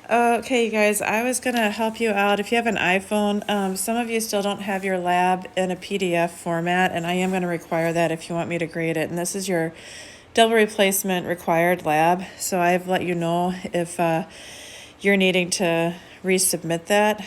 Okay, you guys, I was going to help you out. If you have an iPhone, some of you still don't have your lab in a PDF format, and I am going to require that if you want me to grade it. And this is your double replacement required lab. So I've let you know if you're needing to resubmit that.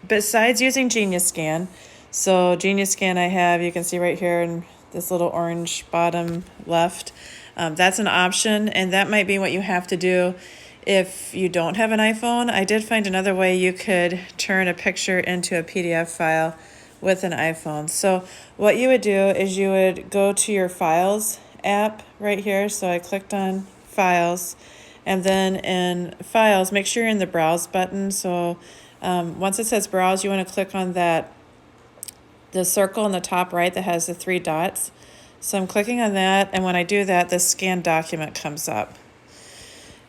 Besides using Genius Scan, so Genius Scan I have, you can see right here in this little orange bottom left. That's an option, and that might be what you have to do if you don't have an iPhone. I did find another way you could turn a picture into a PDF file with an iPhone. So what you would do is you would go to your Files app right here. So I clicked on Files, and then in Files, make sure you're in the Browse button. So once it says Browse, you want to click on the circle in the top right that has the three dots. So I'm clicking on that, and when I do that, the scan document comes up.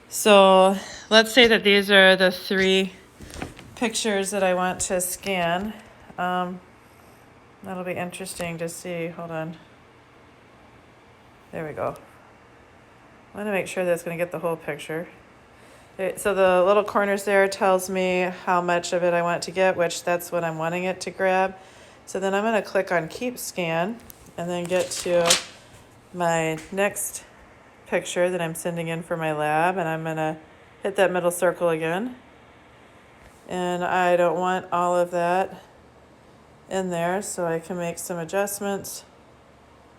So let's say that these are the three pictures that I want to scan. That'll be interesting to see. Hold on. There we go. I want to make sure that it's going to get the whole picture. So the little corners there tells me how much of it I want to get, which that's what I'm wanting it to grab. So then I'm going to click on Keep Scan and then get to my next picture that I'm sending in for my lab, and I'm going to hit that middle circle again. And I don't want all of that in there, so I can make some adjustments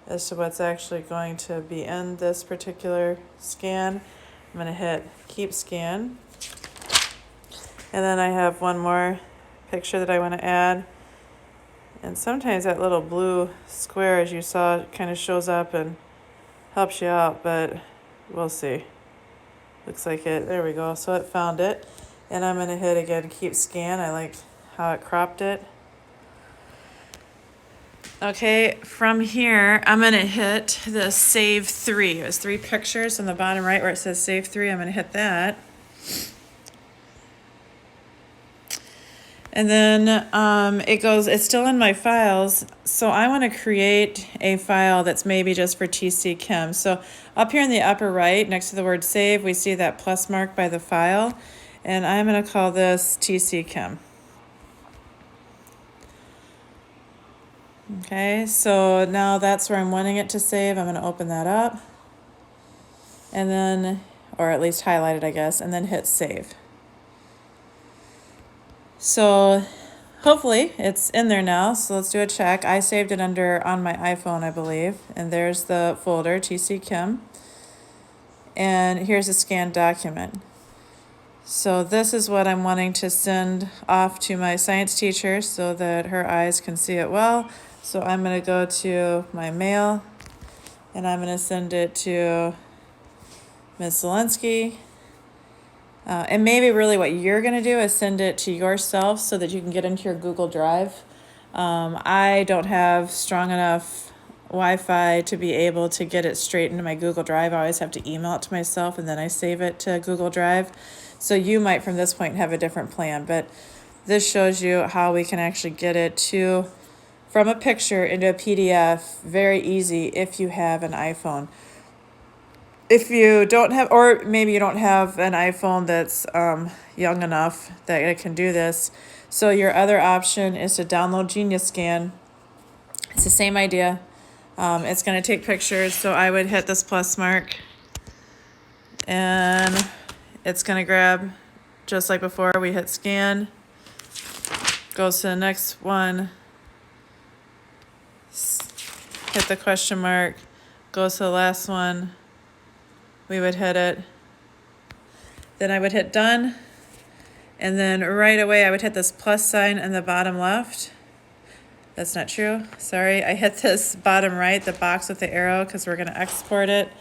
as to what's actually going to be in this particular scan. I'm going to hit Keep Scan. And then I have one more picture that I want to add. And sometimes that little blue square, as you saw, kind of shows up and helps you out, but we'll see. Looks like it. There we go. So it found it. And I'm going to hit again Keep Scan. I like how it cropped it. Okay, from here, I'm going to hit the Save 3. It was 3 pictures on the bottom right where it says Save 3. I'm going to hit that. And then it's still in my files, so I want to create a file that's maybe just for TC Chem. So up here in the upper right, next to the word Save, we see that plus mark by the file, and I'm going to call this TC Chem. Okay, so now that's where I'm wanting it to save. I'm going to open that up, and then, or at least highlight it, I guess, and then hit Save. So hopefully it's in there now. So let's do a check. I saved it on my iPhone, I believe. And there's the folder, TC Chem. And here's a scanned document. So this is what I'm wanting to send off to my science teacher so that her eyes can see it well. So I'm going to go to my mail, and I'm going to send it to Ms. Zelensky. And maybe really what you're going to do is send it to yourself so that you can get into your Google Drive. I don't have strong enough Wi-Fi to be able to get it straight into my Google Drive. I always have to email it to myself, and then I save it to Google Drive. So you might from this point have a different plan, but this shows you how we can actually get it from a picture into a PDF very easy if you have an iPhone. If you don't have, or maybe you don't have an iPhone that's young enough that it can do this, so your other option is to download Genius Scan. It's the same idea. It's going to take pictures, so I would hit this plus mark, and it's going to grab, just like before, we hit Scan, goes to the next one, hit the question mark, goes to the last one, we would hit it, then I would hit Done, and then right away I would hit this plus sign in the bottom left. That's not true, sorry. I hit this bottom right, the box with the arrow, because we're going to export it.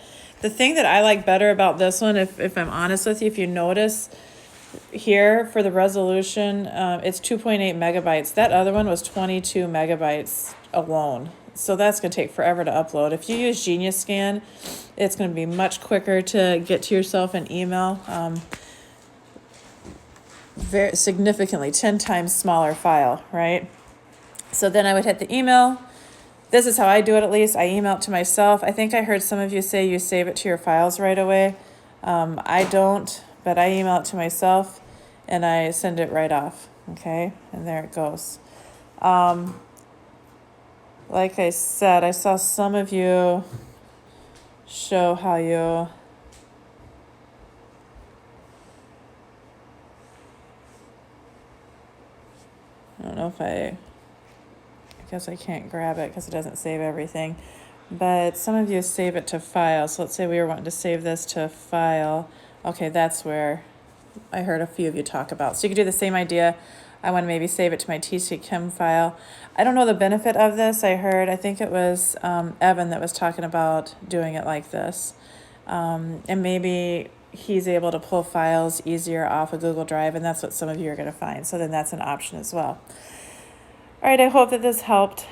The thing that I like better about this one, if I'm honest with you, if you notice here for the resolution, it's 2.8 megabytes. That other one was 22 megabytes alone. So that's going to take forever to upload. If you use Genius Scan, it's going to be much quicker to get to yourself an email. Very significantly, 10 times smaller file, right? So then I would hit the email. This is how I do it, at least. I email it to myself. I think I heard some of you say you save it to your files right away. I don't, but I email it to myself and I send it right off. Okay, and there it goes. Like I said, I saw some of you show how you I don't know if I guess I can't grab it because it doesn't save everything, but some of you save it to file. So let's say we were wanting to save this to file. Okay, that's where I heard a few of you talk about. So you could do the same idea. I want to maybe save it to my TC Kim file. I don't know the benefit of this. I think it was Evan that was talking about doing it like this. And maybe he's able to pull files easier off of Google Drive, and that's what some of you are going to find. So then that's an option as well. All right, I hope that this helped.